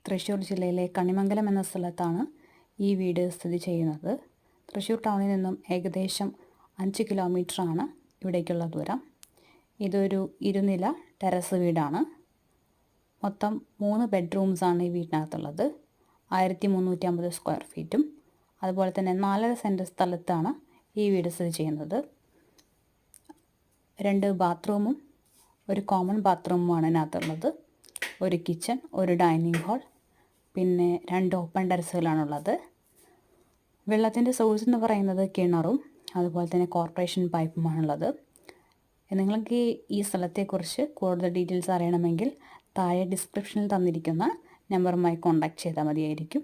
തൃശ്ശൂർ ജില്ലയിലെ കണിമംഗലം എന്ന സ്ഥലത്താണ് ഈ വീട് സ്ഥിതി ചെയ്യുന്നത്. തൃശ്ശൂർ ടൗണിൽ നിന്നും ഏകദേശം 5 കിലോമീറ്ററാണ് ഇവിടേക്കുള്ള ദൂരം. ഇതൊരു ഇരുനില ടെറസ് വീടാണ്. മൊത്തം 3 ബെഡ്റൂംസാണ് ഈ വീടിനകത്തുള്ളത്. 1350 സ്ക്വയർ ഫീറ്റും അതുപോലെ തന്നെ 4.5 സെൻറ്റ് സ്ഥലത്താണ് ഈ വീട് സ്ഥിതി ചെയ്യുന്നത്. 2 ബാത്റൂമും ഒരു കോമൺ ബാത്റൂമുമാണ് ഇതിനകത്തുള്ളത്. ഒരു കിച്ചൺ, ഒരു ഡൈനിങ് ഹാൾ, പിന്നെ 2 ഓപ്പൺ ടെറസുകളാണുള്ളത്. വെള്ളത്തിൻ്റെ സോഴ്സ് എന്ന് പറയുന്നത് കിണറും അതുപോലെ തന്നെ കോർപ്പറേഷൻ പൈപ്പുമാണുള്ളത്. നിങ്ങൾക്ക് ഈ സ്ഥലത്തെക്കുറിച്ച് കൂടുതൽ ഡീറ്റെയിൽസ് അറിയണമെങ്കിൽ താഴെ ഡിസ്ക്രിപ്ഷനിൽ തന്നിരിക്കുന്ന നമ്പറുമായി കോൺടാക്റ്റ് ചെയ്താൽ മതിയായിരിക്കും.